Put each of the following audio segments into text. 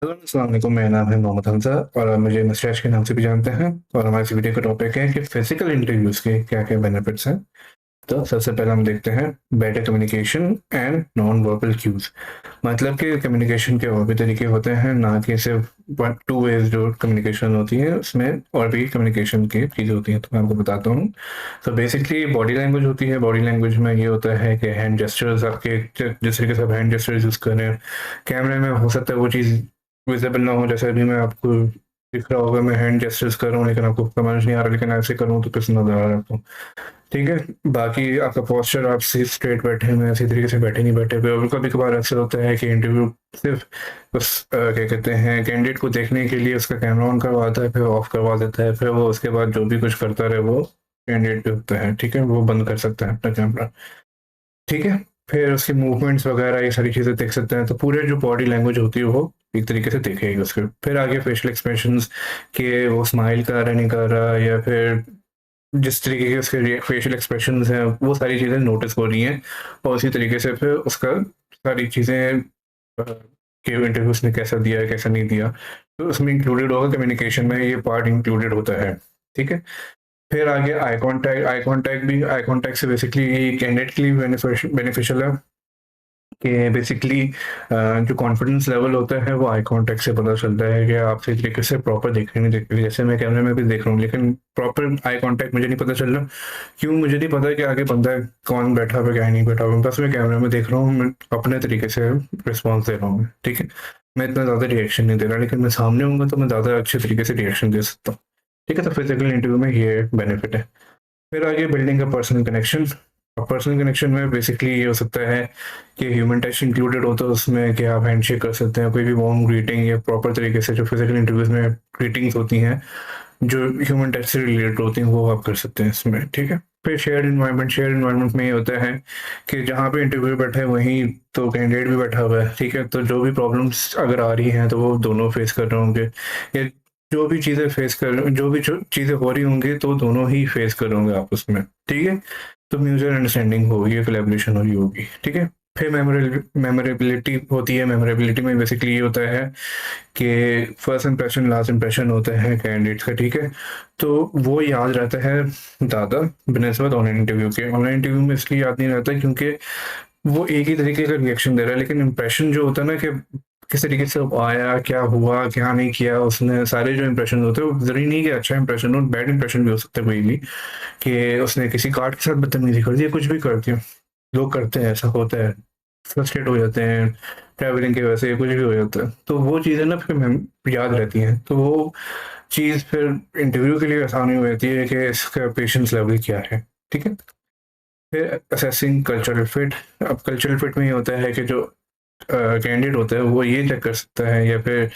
Hello, अस्सलाम वालेकुम। मेरा नाम है मोहम्मद हमज़ा और आप मुझे मस्टैश के नाम से भी जानते हैं। और हमारी इस वीडियो का टॉपिक है कि फिजिकल इंटरव्यूज़ के क्या-क्या बेनिफिट्स हैं। तो सबसे पहले हम देखते हैं better communication and non verbal cues. मतलब कि कम्युनिकेशन के और भी तरीके होते हैं, ना कि सिर्फ वन टू वेज़ जो कम्युनिकेशन होती है, उसमें और भी कम्युनिकेशन की चीज़ें होती हैं। तो मैं आपको बताता हूँ। तो बेसिकली बॉडी लैंग्वेज होती है। बॉडी लैंग्वेज में ये होता है कि हैंड जेस्चर्स आपके जिस तरीके से आप हैंड जेस्चर्स यूज़ कर रहे हैं, कैमरे में हो सकता है वो चीज़ विज़िबल ना हो। जैसे अभी मैं आपको दिख रहा होगा, मैं हैंड जेस्चर्स कर रहा हूँ, लेकिन आपको समझ नहीं आ रहा, लेकिन ऐसे करूँ तो कैसे नज़र आ रहा है आपको। ठीक है? बाकी आपका पोस्चर, आप सी स्ट्रेट बैठे हुए हैं, इसी तरीके से बैठे नहीं बैठे हुए। और कभी-कभार ऐसा होता है कि इंटरव्यू सिर्फ़ उस क्या कहते हैं, कैंडिडेट को देखने के लिए उसका कैमरा ऑन करवाता है, फिर ऑफ करवा देता है, फिर वो उसके बाद जो भी कुछ करता रहे वो कैंडिडेट पे होता है। ठीक है? वो बंद कर सकता है अपना कैमरा। ठीक है? फिर उसके मूवमेंट्स वगैरह ये सारी चीज़ें देख सकते हैं। तो पूरे जो बॉडी लैंग्वेज होती है वो एक तरीके से दिखेगी उसके। फिर आगे फेशियल एक्सप्रेशंस कि वो स्माइल कर रहा है, नहीं कर रहा, या फिर जिस तरीके के उसके फेशियल एक्सप्रेशंस हैं, वो सारी चीज़ें नोटिस हो रही हैं। और उसी तरीके से फिर उसका सारी चीज़ें कि इंटरव्यू उसने कैसा दिया है, कैसा नहीं दिया, तो उसमें इंक्लूडेड होगा। कम्युनिकेशन में ये पार्ट इंक्लूडेड होता है। ठीक है? फिर आगे आई कॉन्टैक्ट से बेसिकली कैंडिडेट के लिए बेनिफिशियल है कि बेसिकली जो कॉन्फिडेंस लेवल होता है वो आई कॉन्टैक्ट से पता चलता है कि आप सही तरीके से प्रॉपर देख रहे हैं, नहीं देख रहे। जैसे मैं कैमरे में भी देख रहा हूँ, लेकिन प्रॉपर आई कॉन्टैक्ट मुझे नहीं पता चल रहा। क्यों? मुझे नहीं पता कि आगे बंदा कौन बैठा हुआ है, क्या नहीं बैठा हुआ है। बस मैं कैमरे में देख रहा हूँ, मैं अपने तरीके से रिस्पॉन्स दे रहा हूँ। ठीक है? मैं इतना ज़्यादा रिएक्शन नहीं दे रहा, लेकिन मैं सामने हूँगा तो मैं ज़्यादा अच्छे तरीके से रिएक्शन दे सकता हूँ। ठीक है? तो फिजिकल इंटरव्यू में ये बेनिफिट है। फिर आगे बिल्डिंग अ पर्सनल कनेक्शन। और पर्सनल कनेक्शन में बेसिकली ये हो सकता है कि ह्यूमन टच इंक्लूडेड होता है उसमें, कि आप हैंडशेक कर सकते हैं, कोई भी वार्म ग्रीटिंग या प्रॉपर तरीके से जो फिजिकल इंटरव्यूज में ग्रीटिंग्स होती हैं जो ह्यूमन टच से रिलेटेड होती हैं, वो आप कर सकते हैं इसमें। ठीक है? फिर शेयर इन्वायरमेंट में ये होता है कि जहाँ पे इंटरव्यू बैठा है वहीं तो कैंडिडेट भी बैठा हुआ है। ठीक है? तो जो भी प्रॉब्लम्स अगर आ रही हैं तो वो दोनों फेस कर रहे होंगे, या जो भी चीज़ें हो रही होंगी तो दोनों ही फेस कर रहे होंगे आपस में। ठीक है? तो म्यूचुअल अंडरस्टैंडिंग होगी, कोलैबोरेशन हो रही होगी। ठीक है? फिर मेमोरेबिलिटी होती है। मेमोरेबिलिटी में बेसिकली ये होता है कि फर्स्ट इंप्रेशन लास्ट इंप्रेशन होता है कैंडिडेट्स का। ठीक है? तो वो याद रहता है ज़्यादा बनिस्बत ऑनलाइन इंटरव्यू के। ऑनलाइन इंटरव्यू में इसलिए याद नहीं रहता क्योंकि वो एक ही तरीके का रिएक्शन दे रहा है, लेकिन इंप्रेशन जो होता है ना, कि किस तरीके से वो आया, क्या हुआ, क्या नहीं किया, उसने सारे जो इंप्रेशन होते हैं वो ज़रूरी नहीं कि अच्छा इंप्रेशन हो, बैड इंप्रेशन भी हो सकता है कोई भी, कि उसने किसी गार्ड के साथ बदतमीजी कर दी, कुछ भी कर दिया। लोग करते हैं, ऐसा होता है, फ्रस्ट्रेट हो जाते हैं ट्रैवलिंग की वजह से, कुछ भी हो जाता है। तो वो चीज़ें ना फिर याद रहती हैं। तो वो चीज़ फिर इंटरव्यू के लिए आसानी हो जाती है कि इसका पेशेंस लेवल क्या है। ठीक है? फिर असेसिंग कल्चरल फिट। अब कल्चरल फिट में ये होता है कि जो कैंडिडेट होता है वो ये चेक कर सकता है, या फिर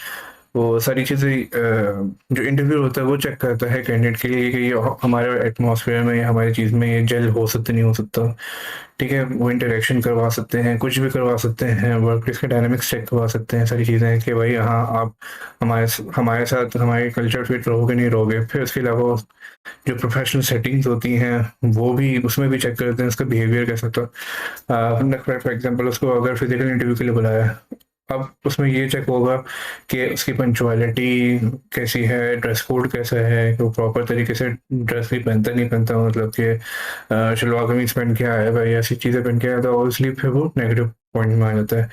वो सारी चीज़ें जो इंटरव्यू होता है वो चेक करता है कैंडिडेट के लिए कि ये हमारे एटमॉस्फेयर में या हमारी चीज़ में ये जेल हो सकता नहीं हो सकता। ठीक है? वो इंटरेक्शन करवा सकते हैं, कुछ भी करवा सकते हैं, वर्क प्लेस के डायनामिक्स चेक करवा सकते हैं, सारी चीज़ें कि भाई हाँ, आप हमारे साथ हमारे कल्चर फिट रहोगे नहीं रहोगे। फिर उसके अलावा जो प्रोफेशनल सेटिंग्स होती हैं वो भी उसमें भी चेक करते हैं उसका बिहेवियर कैसा था। हमने फॉर एग्जांपल उसको अगर फिजिकल इंटरव्यू के लिए बुलाया, अब उसमें ये चेक होगा कि उसकी पंक्चुअलिटी कैसी है, ड्रेस कोड कैसा है, कि वो प्रॉपर तरीके से ड्रेस भी पहनता नहीं पहनता, मतलब कि शलवार कमीज पहन के आया है भाई, ऐसी चीज़ें पहन के आया तो ऑब्वियसली फिर वो नेगेटिव पॉइंट में आ जाता है।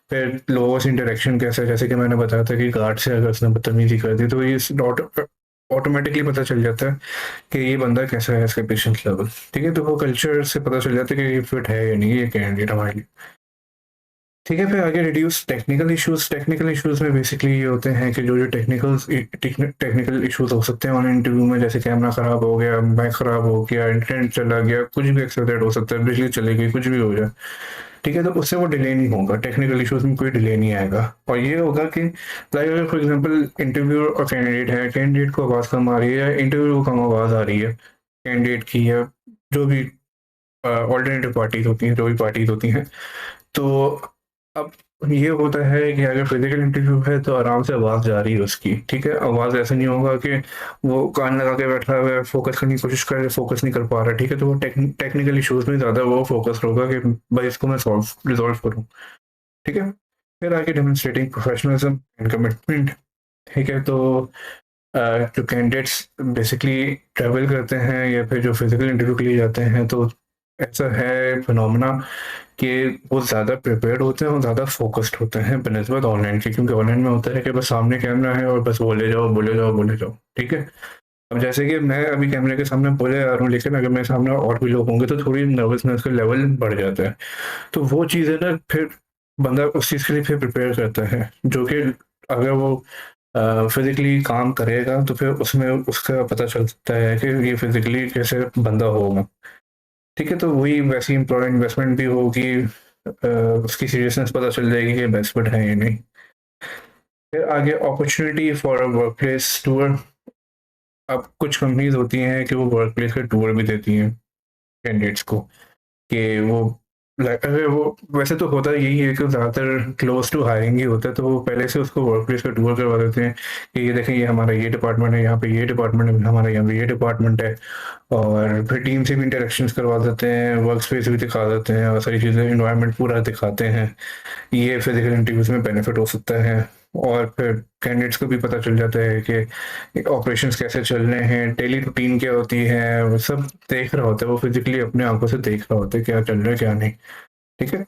फिर लोगों से इंटरेक्शन कैसा है, जैसे कि मैंने बताया था कि गार्ड से अगर उसने बदतमीजी कर दी तो ये ऑटोमेटिकली पता चल जाता है कि ये बंदा कैसा है, इसका पेशेंस लेवल। ठीक है? तो वो कल्चर से पता चल जाता है कि ये फिट है या नहीं ये कैंडिडेट हमारे लिए। ठीक है? फिर आगे reduce technical issues. Technical issues में बेसिकली ये होते हैं कि जो टेक्निकल इश्यूज हो सकते हैं ऑनलाइन इंटरव्यू में, जैसे कैमरा खराब हो गया, माइक खराब हो गया, इंटरनेट चला गया, कुछ भी एक्सीडेंट हो सकता है, बिजली चली गई, कुछ भी हो जाए। ठीक है? तो उससे वो डिले नहीं होगा, टेक्निकल इश्यूज में कोई डिले नहीं आएगा। और ये होगा कि लाइक अगर फॉर एग्जांपल इंटरव्यू और कैंडिडेट है, कैंडिडेट को आवाज़ कम आ रही है या इंटरव्यू को कम आवाज़ आ रही है कैंडिडेट की, या जो भी ऑल्टरनेटिव पार्टीज होती हैं, जो भी पार्टीज होती हैं, तो अब ये होता है कि अगर फिजिकल इंटरव्यू है तो आराम से आवाज़ जा रही है उसकी। ठीक है? आवाज़ ऐसा नहीं होगा कि वो कान लगा के बैठा हुआ है, फोकस करने की कोशिश कर रहा है, फोकस नहीं कर पा रहा। ठीक है? तो वो टेक्निकल इश्यूज में ज़्यादा वो फोकस होगा कि भाई इसको मैं रिजॉल्व करूँ। ठीक है? फिर आगे डेमोन्स्ट्रेटिंग प्रोफेशनलिज्म एंड कमिटमेंट। ठीक है, तो जो कैंडिडेट्स बेसिकली ट्रैवल करते हैं या फिर जो फिजिकल इंटरव्यू के लिए जाते हैं, तो ऐसा है फिनोमेना कि वो ज़्यादा प्रिपेयर्ड होते हैं और ज़्यादा फोकस्ड होते हैं बनस्बत ऑनलाइन के, क्योंकि ऑनलाइन में होता है कि बस सामने कैमरा है और बस बोले जाओ बोले जाओ बोले जाओ। ठीक है, अब जैसे कि मैं अभी कैमरे के सामने बोले जा रहा हूँ, लेकिन अगर मेरे सामने और भी लोग होंगे तो थोड़ी नर्वसनेस का लेवल बढ़ जाता है। तो वो चीज़ें ना फिर बंदा उस चीज़ के लिए फिर प्रिपेयर करता है, जो कि अगर वो फिजिकली काम करेगा तो फिर उसमें उसका पता चल सकता है कि ये फिजिकली कैसे बंदा होगा। ठीक है, तो वही वैसी एम्प्लॉय इन्वेस्टमेंट भी होगी, उसकी सीरियसनेस पता चल जाएगी कि बेस्ट बट है या नहीं। फिर आगे opportunity for a work place tour. अब कुछ कंपनीज होती हैं कि वो वर्क प्लेस का टूर भी देती हैं कैंडिडेट्स को, कि वो अगर वो वैसे तो होता यही है कि ज़्यादातर क्लोज टू हायरिंग ही होता है, तो वो पहले से उसको वर्क प्लेस का टूर करवा देते हैं कि ये देखें ये हमारा ये डिपार्टमेंट है, यहाँ पे ये डिपार्टमेंट है, हमारा यहाँ पे ये डिपार्टमेंट है। और फिर टीम से भी इंटरेक्शंस करवा देते हैं, वर्क स्पेस भी दिखा देते हैं और सारी चीज़ें इन्वायरमेंट पूरा दिखाते हैं। ये फिजिकल इंटरव्यूज में बेनिफिट हो सकता है। और फिर कैंडिडेट्स को भी पता चल जाता है कि ऑपरेशंस कैसे चल रहे हैं, डेली रूटीन क्या होती है, वो सब देख रहा होता है, वो फिजिकली अपने आंखों से देख रहा होता है क्या चल रहा है क्या नहीं। ठीक है,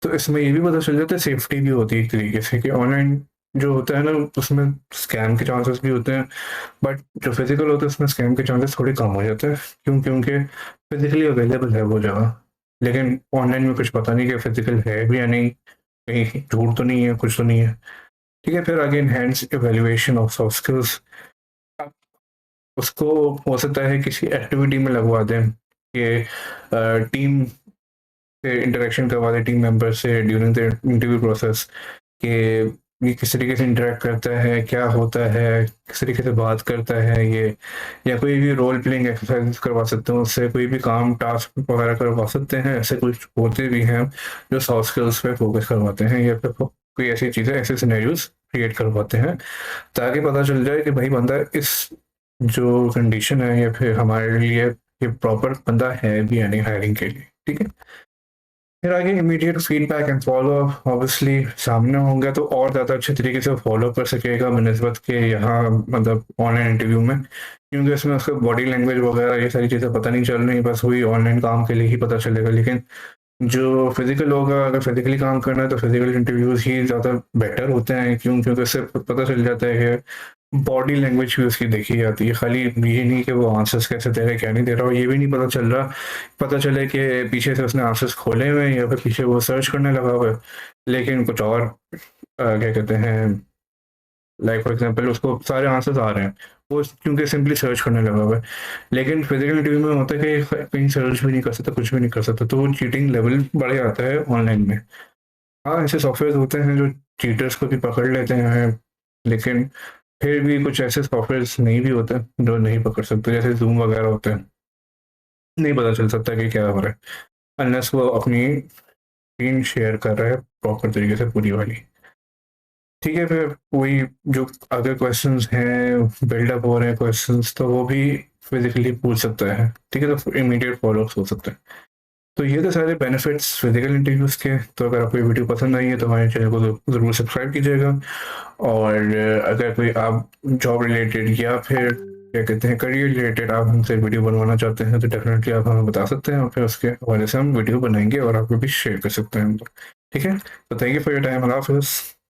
तो इसमें ये भी पता चल जाता है, सेफ्टी भी होती है एक तरीके से कि ऑनलाइन जो होता है ना उसमें स्कैम के चांसेस भी होते हैं, बट जो फिजिकल होता है उसमें स्कैम के चांसेस थोड़े कम हो जाते हैं। क्यों? क्योंकि फिजिकली अवेलेबल है वो जगह, लेकिन ऑनलाइन में कुछ पता नहीं कि फिजिकल है भी या नहीं, कहीं झूठ तो नहीं है, कुछ तो नहीं है। ठीक है, फिर आगे enhance evaluation of soft skills. आप उसको हो सकता है किसी एक्टिविटी में लगवा दें कि टीम से इंटरेक्शन करवा दें टीम मेंबर से ड्यूरिंग द इंटरव्यू प्रोसेस, कि ये किस तरीके से इंटरेक्ट करता है, क्या होता है, किस तरीके से बात करता है ये, या कोई भी रोल प्लेइंग एक्सरसाइज करवा सकते हैं उससे, कोई भी काम टास्क वगैरह करवा सकते हैं। ऐसे कुछ होते भी हैं जो सॉफ्ट स्किल्स पे फोकस करवाते हैं, या फिर कोई ऐसी चीज़ें ऐसे सिनेरियोज क्रिएट करवाते हैं ताकि पता चल जाए कि भाई बंदा इस जो कंडीशन है या फिर हमारे लिए ये प्रॉपर बंदा है भी या नहीं हायरिंग के लिए। ठीक है, फिर आगे immediate feedback and follow up. Obviously सामने होंगे तो और ज़्यादा अच्छे तरीके से फॉलो कर सकेगा बनस्बत के यहाँ मतलब ऑनलाइन इंटरव्यू में, क्योंकि उसमें उसका बॉडी लैंग्वेज वगैरह ये सारी चीज़ें पता नहीं चल रही, बस वही ऑनलाइन काम के लिए ही पता चलेगा। लेकिन जो फिजिकल होगा, अगर फिजिकली काम करना है तो फिजिकल इंटरव्यूज ही ज़्यादा बेटर होते हैं। क्यों? क्योंकि उससे पता चल जाता है कि बॉडी लैंग्वेज भी उसकी देखी जाती है, खाली ये नहीं कि वो आंसर्स कैसे दे रहा है क्या नहीं दे रहा, और ये भी नहीं पता चल रहा, पता चले कि पीछे से उसने आंसर्स खोले हुए हैं या फिर पीछे वो सर्च करने लगा हुआ है, लेकिन कुछ और क्या कहते हैं, लाइक फॉर एग्जांपल उसको सारे आंसर्स आ रहे हैं, वो क्योंकि सिंपली सर्च करने लगा हुआ है। लेकिन फिजिकल इंटरव्यू में होता है कि कहीं सर्च भी नहीं कर सकता, कुछ भी नहीं कर सकता, तो वो चीटिंग लेवल बढ़ जाता है ऑनलाइन में। हाँ, ऐसे सॉफ्टवेयर होते हैं जो चीटर्स को भी पकड़ लेते हैं, लेकिन फिर भी कुछ ऐसे सॉफ्टवेयर नहीं भी होते जो नहीं पकड़ सकते, जैसे जूम वगैरह होते हैं, नहीं पता चल सकता कि क्या हो रहा है अनलेस वो अपनी स्क्रीन शेयर कर रहा है प्रॉपर तरीके से पूरी वाली। ठीक है, फिर वही जो अगर क्वेश्चंस हैं बिल्डअप हो रहे हैं क्वेश्चंस, तो वो भी फिजिकली पूछ सकता है। ठीक है, तो इमीडिएट फॉलोअप्स हो सकते हैं। तो ये तो सारे बेनिफिट्स फिजिकल इंटरव्यूज़ के। तो अगर आपको ये वीडियो पसंद आई है तो हमारे चैनल को ज़रूर सब्सक्राइब कीजिएगा। और अगर कोई आप जॉब रिलेटेड या फिर क्या कहते हैं करियर रिलेटेड आप हमसे वीडियो बनवाना चाहते हैं तो डेफिनेटली आप हमें बता सकते हैं, और फिर उसके हवाले से हम वीडियो बनाएंगे और आपको भी शेयर कर सकते हैं हम लोग। ठीक है, तो thank you for your time. अल्लाह हाफ़िज़।